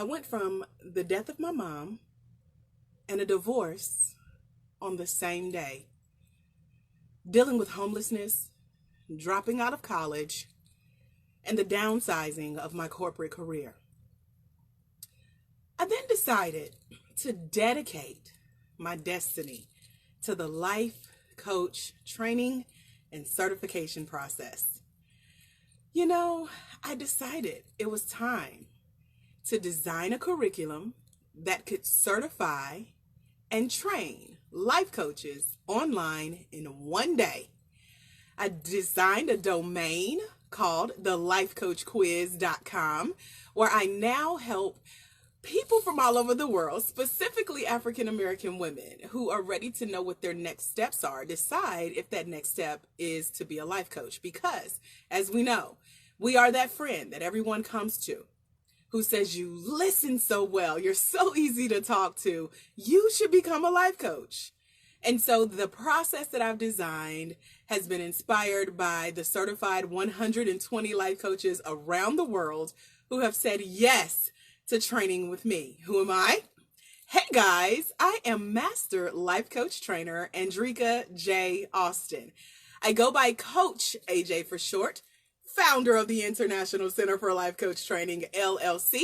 I went from the death of my mom and a divorce on the same day, dealing with homelessness, dropping out of college, and the downsizing of my corporate career. I then decided to dedicate my destiny to the life coach training and certification process. I decided it was time to design a curriculum that could certify and train life coaches online in one day. I designed a domain called thelifecoachquiz.com, where I now help people from all over the world, specifically African American women who are ready to know what their next steps are, decide if that next step is to be a life coach. Because, as we know, we are that friend that everyone comes to who says, you listen so well, you're so easy to talk to, you should become a life coach. And so the process that I've designed has been inspired by the certified 120 life coaches around the world who have said yes to training with me. Who am I? Hey guys, I am Master Life Coach Trainer Andrika J. Austin. I go by Coach AJ for short, founder of the International Center for Life Coach Training, LLC,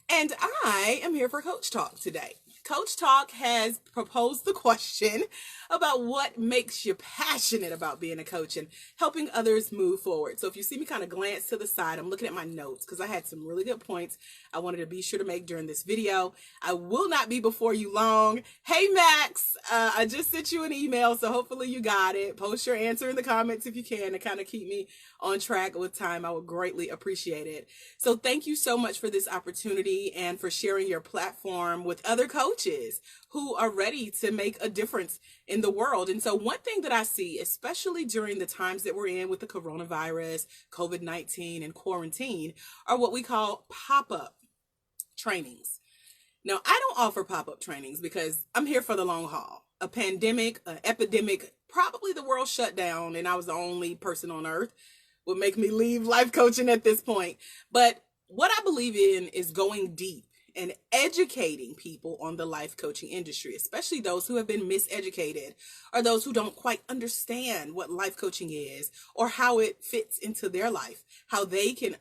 and I am here for Coach Talk today. Coach Talk has proposed the question about what makes you passionate about being a coach and helping others move forward. So if you see me kind of glance to the side, I'm looking at my notes because I had some really good points I wanted to be sure to make during this video. I will not be before you long. Hey Max, I just sent you an email, so hopefully you got it. Post your answer in the comments if you can to kind of keep me on track with time. I would greatly appreciate it. So thank you so much for this opportunity and for sharing your platform with other coaches who are ready to make a difference in the world. And so one thing that I see, especially during the times that we're in with the coronavirus, COVID-19 and quarantine, are what we call pop-up trainings. Now, I don't offer pop-up trainings because I'm here for the long haul. A pandemic, an epidemic, probably the world shut down and I was the only person on earth would make me leave life coaching at this point. But what I believe in is going deep and educating people on the life coaching industry, especially those who have been miseducated or those who don't quite understand what life coaching is or how it fits into their life, how they can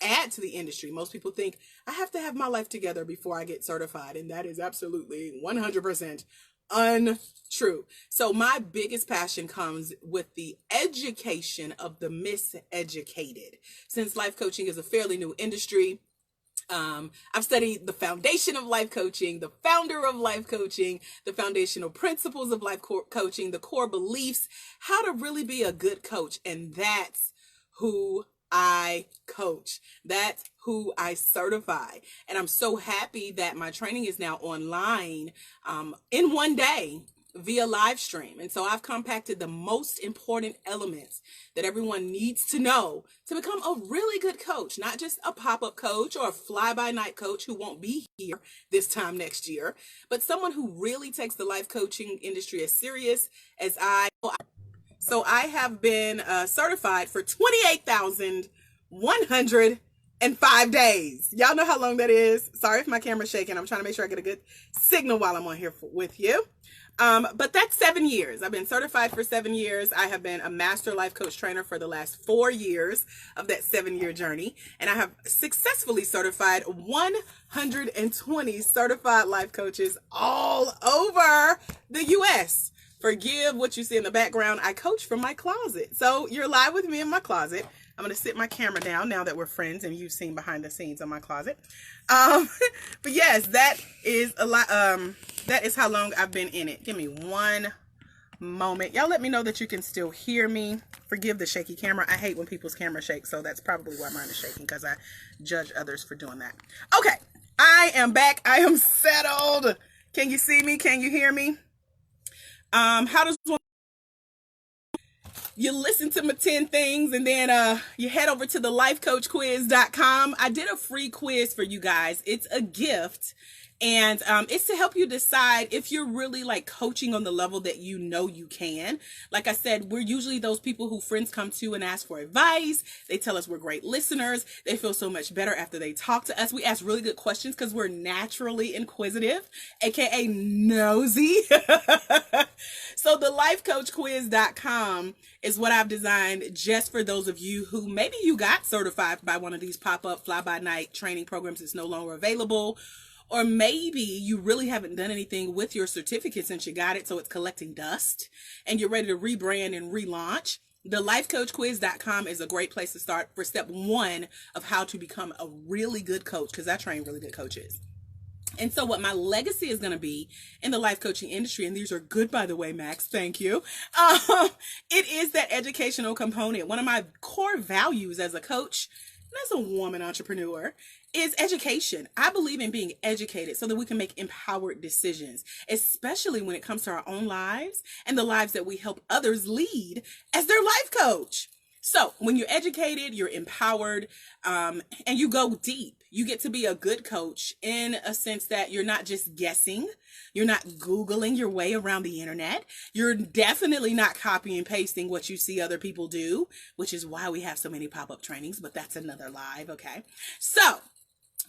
add to the industry. Most people think I have to have my life together before I get certified, and that is absolutely 100% untrue. So my biggest passion comes with the education of the miseducated. Since life coaching is a fairly new industry, I've studied the foundation of life coaching, the founder of life coaching, the foundational principles of life coaching, the core beliefs, how to really be a good coach. And that's who I coach. That's who I certify. And I'm so happy that my training is now online in one day via live stream. And so I've compacted the most important elements that everyone needs to know to become a really good coach, not just a pop-up coach or a fly-by-night coach who won't be here this time next year, but someone who really takes the life coaching industry as serious as I. So I have been certified for 28,105 days. Y'all know how long that is. Sorry if my camera's shaking. I'm trying to make sure I get a good signal while I'm on here with you. But that's 7 years. I've been certified for 7 years. I have been a master life coach trainer for the last 4 years of that 7-year journey. And I have successfully certified 120 certified life coaches all over the US. Forgive what you see in the background. I coach from my closet. So you're live with me in my closet. I'm going to sit my camera down now that we're friends and you've seen behind the scenes of my closet. But yes, that is a lot. That is how long I've been in it. Give me one moment. Y'all let me know that you can still hear me. Forgive the shaky camera. I hate when people's camera shake. So that's probably why mine is shaking, because I judge others for doing that. Okay. I am back. I am settled. Can you see me? Can you hear me? How does one, you listen to my 10 things and then you head over to the lifecoachquiz.com. I did a free quiz for you guys. It's a gift And it's to help you decide if you're really like coaching on the level that you know you can. Like I said, we're usually those people who friends come to and ask for advice. They tell us we're great listeners. They feel so much better after they talk to us. We ask really good questions because we're naturally inquisitive, aka nosy. So the lifecoachquiz.com is what I've designed just for those of you who maybe you got certified by one of these pop-up fly-by-night training programs that's no longer available. Or maybe you really haven't done anything with your certificate since you got it, so it's collecting dust and you're ready to rebrand and relaunch. The lifecoachquiz.com is a great place to start for step 1 of how to become a really good coach, because I train really good coaches. And so what my legacy is going to be in the life coaching industry, and these are good, by the way, Max, thank you. It is that educational component. One of my core values as a coach and as a woman entrepreneur is education. I believe in being educated so that we can make empowered decisions, especially when it comes to our own lives and the lives that we help others lead as their life coach. So when you're educated, you're empowered, and you go deep. You get to be a good coach in a sense that you're not just guessing. You're not Googling your way around the internet. You're definitely not copy and pasting what you see other people do, which is why we have so many pop-up trainings, but that's another live, okay? So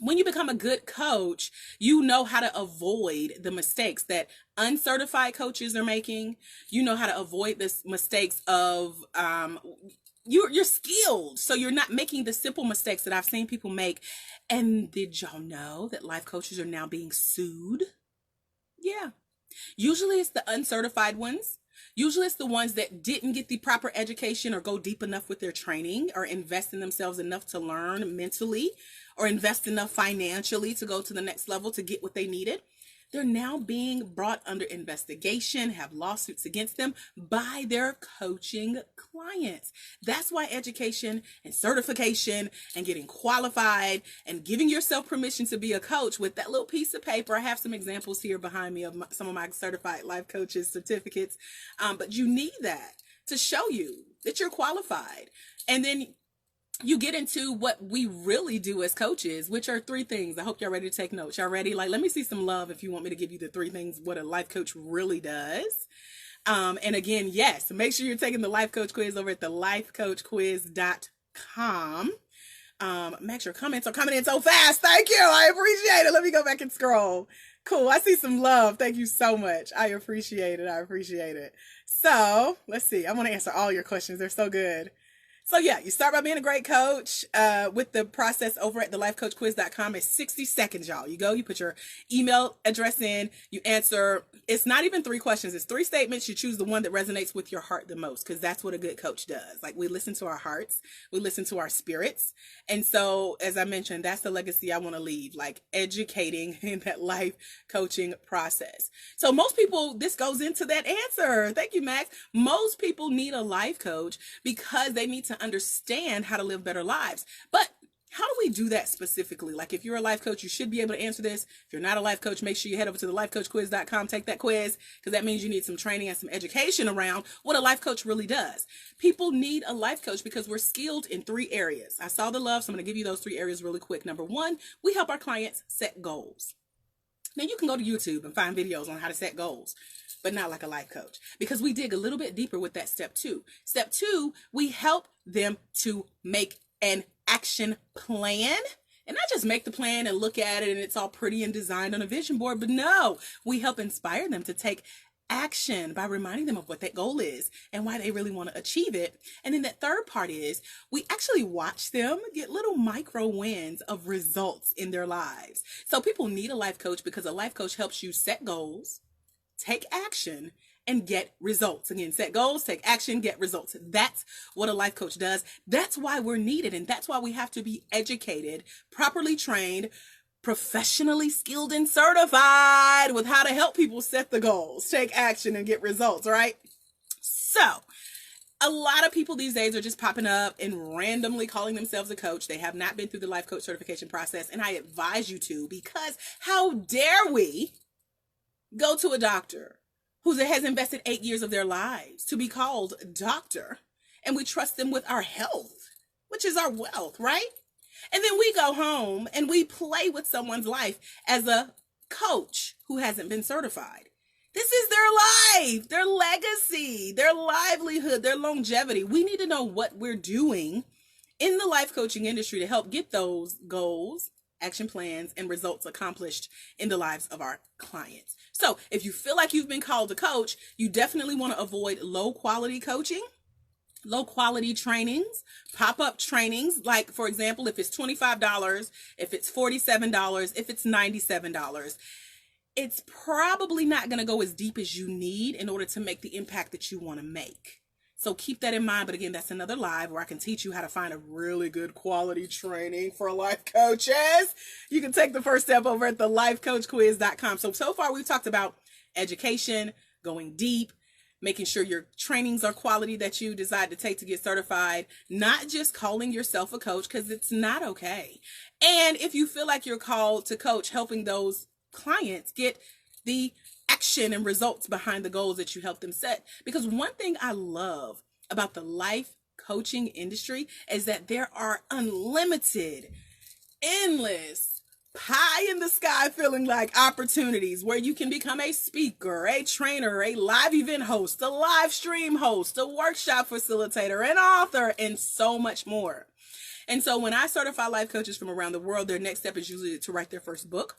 when you become a good coach, you know how to avoid the mistakes that uncertified coaches are making. You know how to avoid the mistakes of, you're skilled, so you're not making the simple mistakes that I've seen people make. And did y'all know that life coaches are now being sued? Yeah. Usually it's the uncertified ones. Usually it's the ones that didn't get the proper education or go deep enough with their training or invest in themselves enough to learn mentally or invest enough financially to go to the next level to get what they needed. They're now being brought under investigation, have lawsuits against them by their coaching clients. That's why education and certification and getting qualified and giving yourself permission to be a coach with that little piece of paper. I have some examples here behind me of some of my certified life coaches certificates, but you need that to show you that you're qualified. And then you get into what we really do as coaches, which are 3 things. I hope y'all ready to take notes. Y'all ready? Like, let me see some love if you want me to give you the 3 things, what a life coach really does. And again, yes, make sure you're taking the life coach quiz over at the lifecoachquiz.com. Max, your comments are coming in so fast. Thank you. I appreciate it. Let me go back and scroll. Cool. I see some love. Thank you so much. I appreciate it. I appreciate it. So let's see. I want to answer all your questions. They're so good. So yeah, you start by being a great coach with the process over at the lifecoachquiz.com. It's 60 seconds, y'all. You go, you put your email address in, you answer. It's not even 3 questions. It's 3 statements. You choose the one that resonates with your heart the most, because that's what a good coach does. Like, we listen to our hearts, we listen to our spirits. And so, as I mentioned, that's the legacy I want to leave, like educating in that life coaching process. So most people, this goes into that answer. Thank you, Max. Most people need a life coach because they need to understand how to live better lives. But how do we do that specifically? Like, if you're a life coach, you should be able to answer this. If you're not a life coach, make sure you head over to the lifecoachquiz.com, take that quiz, because that means you need some training and some education around what a life coach really does. People need a life coach because we're skilled in 3 areas. I saw the love, so I'm going to give you those 3 areas really quick. Number 1, we help our clients set goals. Now, you can go to YouTube and find videos on how to set goals, but not like a life coach, because we dig a little bit deeper with that step 2. Step 2, we help them to make an action plan, and not just make the plan and look at it and it's all pretty and designed on a vision board, but no, we help inspire them to take action by reminding them of what that goal is and why they really want to achieve it. And then that 3rd part is we actually watch them get little micro wins of results in their lives. So people need a life coach because a life coach helps you set goals, take action, and get results. Again, set goals, take action, get results. That's what a life coach does. That's why we're needed. And that's why we have to be educated, properly trained, professionally skilled, and certified with how to help people set the goals, take action, and get results, right? So a lot of people these days are just popping up and randomly calling themselves a coach. They have not been through the life coach certification process. And I advise you to, because how dare we go to a doctor who has invested 8 years of their lives to be called doctor, and we trust them with our health, which is our wealth, right? And then we go home and we play with someone's life as a coach who hasn't been certified. This is their life, their legacy, their livelihood, their longevity. We need to know what we're doing in the life coaching industry to help get those goals, action plans, and results accomplished in the lives of our clients. So if you feel like you've been called to coach, you definitely want to avoid low quality coaching, low quality trainings, pop-up trainings. Like, for example, if it's $25, if it's $47, if it's $97, it's probably not going to go as deep as you need in order to make the impact that you want to make. So keep that in mind. But again, that's another live where I can teach you how to find a really good quality training for life coaches. You can take the first step over at the lifecoachquiz.com. So far we've talked about education, going deep, making sure your trainings are quality that you decide to take to get certified, not just calling yourself a coach, because it's not okay. And if you feel like you're called to coach, helping those clients get the action and results behind the goals that you help them set. Because one thing I love about the life coaching industry is that there are unlimited, endless, pie in the sky feeling like opportunities where you can become a speaker, a trainer, a live event host, a live stream host, a workshop facilitator, an author, and so much more. And so when I certify life coaches from around the world, their next step is usually to write their first book.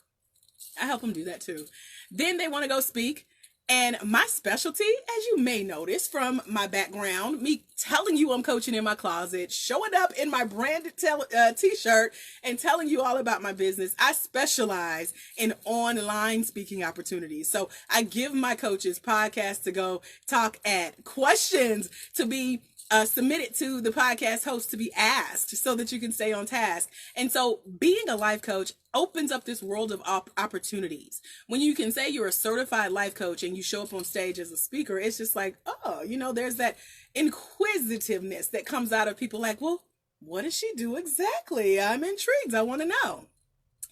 I help them do that too. Then they want to go speak. And my specialty, as you may notice from my background, me telling you I'm coaching in my closet, showing up in my branded t-shirt and telling you all about my business, I specialize in online speaking opportunities. So I give my coaches podcasts to go talk at, questions to be submitted to the podcast host to be asked so that you can stay on task. And so being a life coach opens up this world of opportunities. When you can say you're a certified life coach and you show up on stage as a speaker, it's just like, oh, there's that inquisitiveness that comes out of people like, well, what does she do exactly? I'm intrigued. I want to know.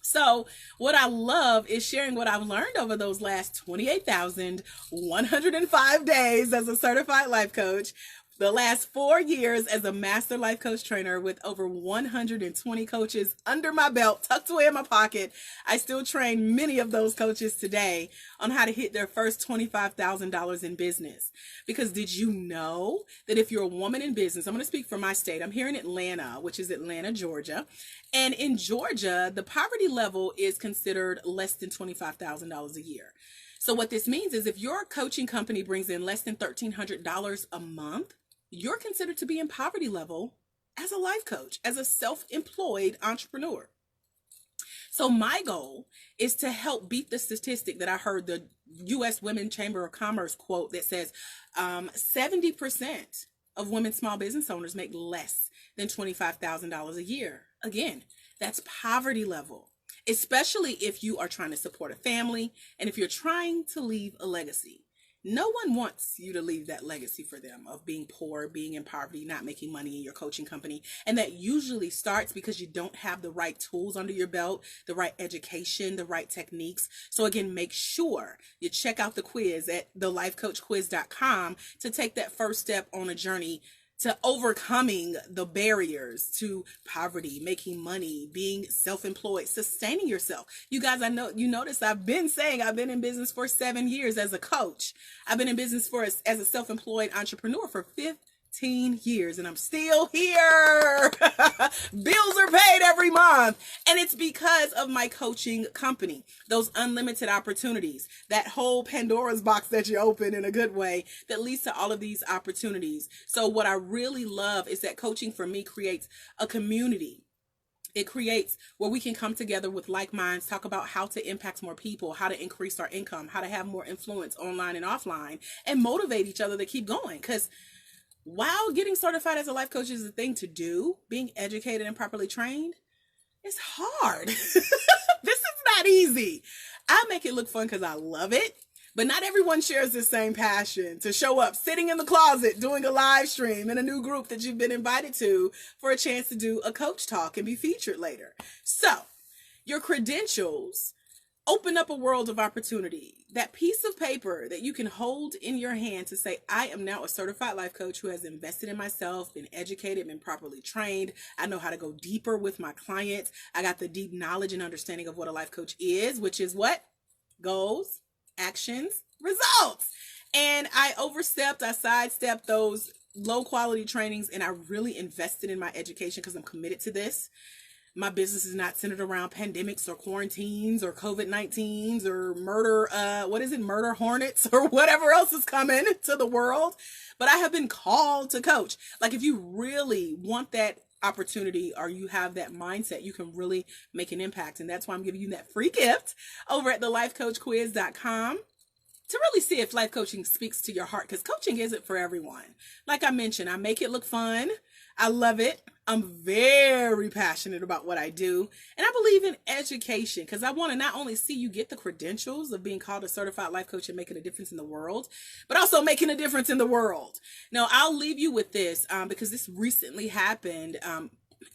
So what I love is sharing what I've learned over those last 28,105 days as a certified life coach, the last 4 years as a master life coach trainer with over 120 coaches under my belt, tucked away in my pocket. I still train many of those coaches today on how to hit their first $25,000 in business. Because did you know that if you're a woman in business, I'm going to speak for my state. I'm here in Atlanta, which is Atlanta, Georgia. And in Georgia, the poverty level is considered less than $25,000 a year. So what this means is if your coaching company brings in less than $1,300 a month, you're considered to be in poverty level as a life coach, as a self-employed entrepreneur. So my goal is to help beat the statistic that I heard the U.S. Women's Chamber of Commerce quote that says 70% of women small business owners make less than $25,000 a year. Again, that's poverty level, especially if you are trying to support a family and if you're trying to leave a legacy. No one wants you to leave that legacy for them of being poor, being in poverty, not making money in your coaching company. And that usually starts because you don't have the right tools under your belt, the right education, the right techniques. So again, make sure you check out the quiz at thelifecoachquiz.com to take that first step on a journey to overcoming the barriers to poverty, making money, being self-employed, sustaining yourself. You guys, I know you notice I've been saying I've been in business for 7 years as a coach. I've been in business as a self-employed entrepreneur for 15 years and I'm still here. Bills are paid every month. And it's because of my coaching company, those unlimited opportunities, that whole Pandora's box that you open in a good way that leads to all of these opportunities. So what I really love is that coaching for me creates a community. It creates where we can come together with like minds, talk about how to impact more people, how to increase our income, how to have more influence online and offline, and motivate each other to keep going. Because while getting certified as a life coach is a thing to do, being educated and properly trained is hard. This is not easy. I make it look fun because I love it, but not everyone shares the same passion to show up sitting in the closet doing a live stream in a new group that you've been invited to for a chance to do a coach talk and be featured later. So your credentials open up a world of opportunity. That piece of paper that you can hold in your hand to say, I am now a certified life coach who has invested in myself, been educated, been properly trained. I know how to go deeper with my clients. I got the deep knowledge and understanding of what a life coach is, which is what? goals, actions, results. And I sidestepped those low quality trainings, and I really invested in my education because I'm committed to this. My business is not centered around pandemics or quarantines or COVID-19s or murder hornets or whatever else is coming to the world. But I have been called to coach. Like, if you really want that opportunity or you have that mindset, you can really make an impact. And that's why I'm giving you that free gift over at thelifecoachquiz.com to really see if life coaching speaks to your heart, because coaching isn't for everyone. Like I mentioned, I make it look fun. I love it. I'm very passionate about what I do. And I believe in education because I want to not only see you get the credentials of being called a certified life coach and making a difference in the world, but also making a difference in the world. Now, I'll leave you with this because this recently happened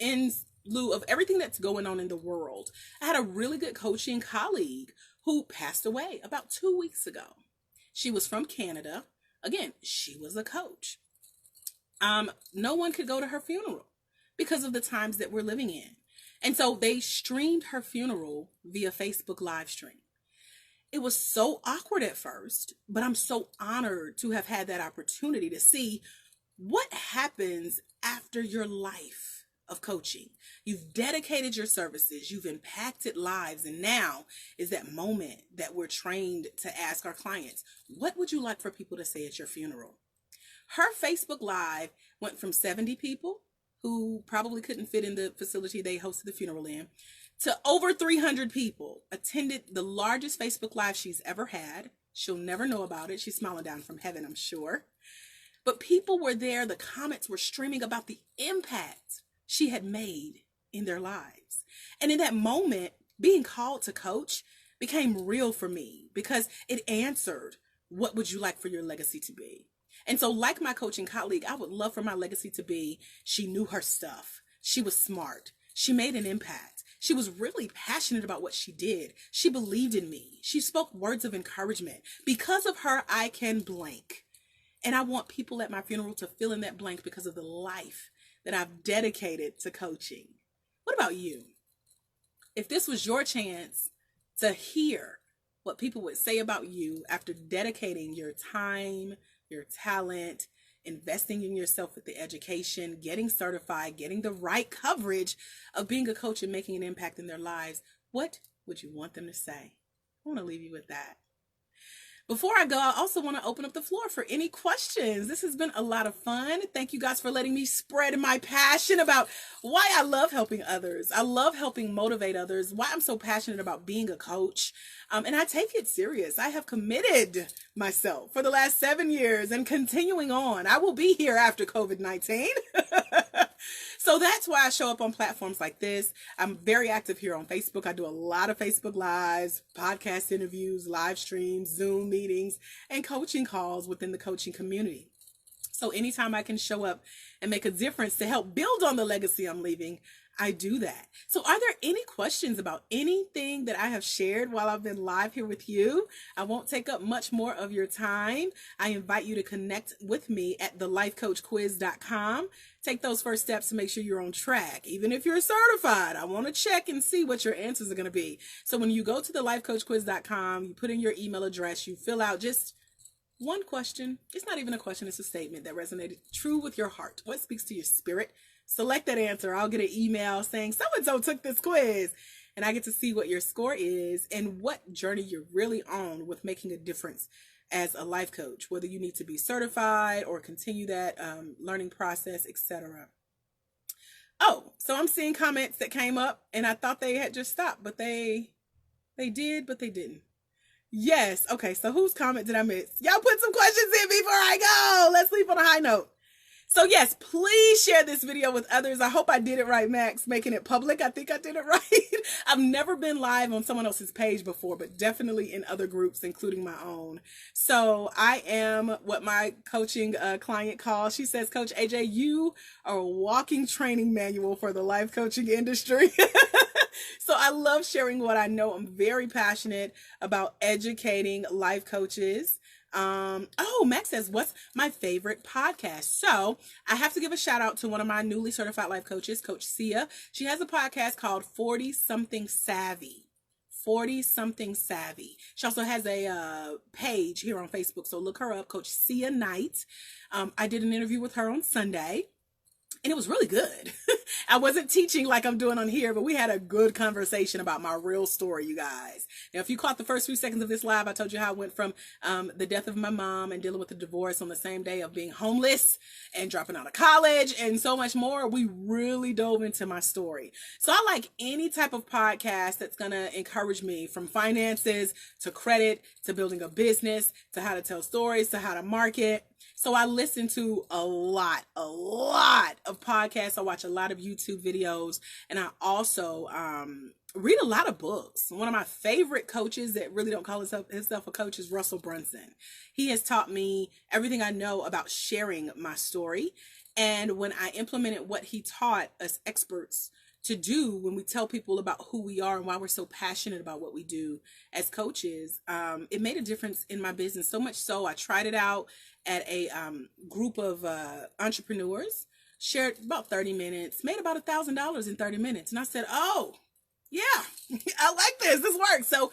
in lieu of everything that's going on in the world. I had a really good coaching colleague who passed away about 2 weeks ago. She was from Canada. Again, she was a coach. No one could go to her funeral because of the times that we're living in. And so they streamed her funeral via Facebook live stream. It was so awkward at first, but I'm so honored to have had that opportunity to see what happens after your life of coaching. You've dedicated your services, you've impacted lives, and now is that moment that we're trained to ask our clients, what would you like for people to say at your funeral? Her Facebook Live went from 70 people who probably couldn't fit in the facility they hosted the funeral in to over 300 people attended the largest Facebook Live she's ever had. She'll never know about it. She's smiling down from heaven, I'm sure. But people were there. The comments were streaming about the impact she had made in their lives. And in that moment, being called to coach became real for me because it answered, what would you like for your legacy to be? And so, like my coaching colleague, I would love for my legacy to be, she knew her stuff. She was smart. She made an impact. She was really passionate about what she did. She believed in me. She spoke words of encouragement. Because of her, I can blank. And I want people at my funeral to fill in that blank because of the life that I've dedicated to coaching. What about you? If this was your chance to hear what people would say about you after dedicating your time, your talent, investing in yourself with the education, getting certified, getting the right coverage of being a coach and making an impact in their lives, what would you want them to say? I want to leave you with that. Before I go, I also want to open up the floor for any questions. This has been a lot of fun. Thank you guys for letting me spread my passion about why I love helping others. I love helping motivate others, why I'm so passionate about being a coach. And I take it serious. I have committed myself for the last 7 years and continuing on. I will be here after COVID-19. So that's why I show up on platforms like this. I'm very active here on Facebook. I do a lot of Facebook Lives, podcast interviews, live streams, Zoom meetings, and coaching calls within the coaching community. So anytime I can show up and make a difference to help build on the legacy I'm leaving, I do that. So are there any questions about anything that I have shared while I've been live here with you? I won't take up much more of your time. I invite you to connect with me at thelifecoachquiz.com. Take those first steps to make sure you're on track. Even if you're certified, I want to check and see what your answers are going to be. So when you go to thelifecoachquiz.com, you put in your email address, you fill out just one question. It's not even a question, it's a statement that resonated true with your heart. What speaks to your spirit? Select that answer. I'll get an email saying so-and-so took this quiz, and I get to see what your score is and what journey you're really on with making a difference as a life coach, whether you need to be certified or continue that learning process, etc. Oh, so I'm seeing comments that came up and I thought they had just stopped, but they did, but they didn't. Yes. Okay. So whose comment did I miss? Y'all put some questions in before I go. Let's leave on a high note. So yes, please share this video with others. I hope I did it right, Max, making it public. I think I did it right. I've never been live on someone else's page before, but definitely in other groups, including my own. So I am what my coaching client calls, she says, Coach AJ, you are a walking training manual for the life coaching industry. So I love sharing what I know. I'm very passionate about educating life coaches. Oh, Max says, what's my favorite podcast? So I have to give a shout out to one of my newly certified life coaches, Coach Sia. She has a podcast called 40 Something Savvy. 40 something savvy. She also has a page here on Facebook, so look her up, Coach Sia Knight. I did an interview with her on Sunday, and it was really good. I wasn't teaching like I'm doing on here, but we had a good conversation about my real story, you guys. Now, if you caught the first few seconds of this live, I told you how I went from the death of my mom and dealing with the divorce on the same day of being homeless and dropping out of college and so much more. We really dove into my story. So I like any type of podcast that's going to encourage me, from finances to credit to building a business to how to tell stories to how to market. So I listen to a lot of podcasts. I watch a lot of YouTube videos, and I also read a lot of books. One of my favorite coaches that really don't call himself a coach is Russell Brunson. He has taught me everything I know about sharing my story. And when I implemented what he taught us experts to do when we tell people about who we are and why we're so passionate about what we do as coaches, it made a difference in my business. So much so, I tried it out at a group of entrepreneurs, shared about 30 minutes, made about $1,000 in 30 minutes. And I said, oh, yeah, I like this. This works. So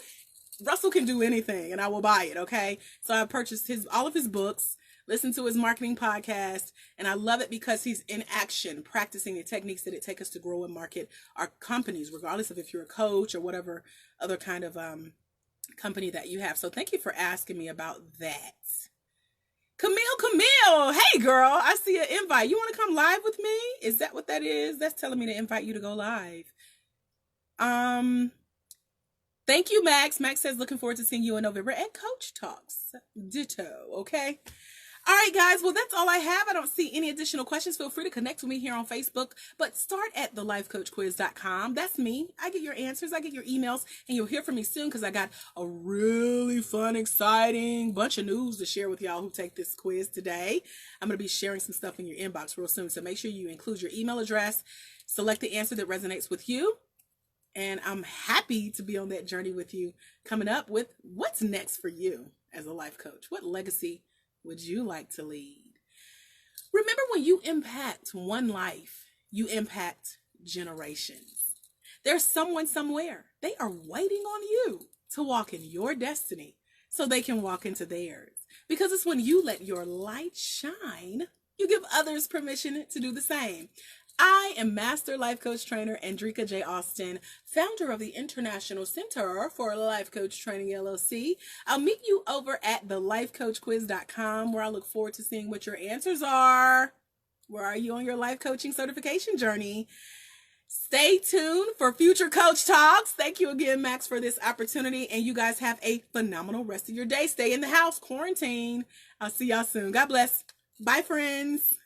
Russell can do anything and I will buy it. Okay. So I purchased all of his books, listened to his marketing podcast, and I love it because he's in action, practicing the techniques that it takes us to grow and market our companies, regardless of if you're a coach or whatever other kind of company that you have. So thank you for asking me about that. Camille, hey girl, I see an invite. You want to come live with me? Is that what that is? That's telling me to invite you to go live. Thank you, Max. Max says, looking forward to seeing you in November at Coach Talks. Ditto, okay? All right, guys. Well, that's all I have. I don't see any additional questions. Feel free to connect with me here on Facebook, but start at thelifecoachquiz.com. That's me. I get your answers. I get your emails, and you'll hear from me soon because I got a really fun, exciting bunch of news to share with y'all who take this quiz today. I'm going to be sharing some stuff in your inbox real soon, so make sure you include your email address, select the answer that resonates with you, and I'm happy to be on that journey with you, coming up with what's next for you as a life coach. What legacy would you like to lead? Remember, when you impact one life, you impact generations. There's someone somewhere. They are waiting on you to walk in your destiny so they can walk into theirs. Because it's when you let your light shine, you give others permission to do the same. I am Master Life Coach Trainer Andrika J. Austin, founder of the International Center for Life Coach Training, LLC. I'll meet you over at thelifecoachquiz.com, where I look forward to seeing what your answers are. Where are you on your life coaching certification journey? Stay tuned for future Coach Talks. Thank you again, Max, for this opportunity. And you guys have a phenomenal rest of your day. Stay in the house, quarantine. I'll see y'all soon. God bless. Bye, friends.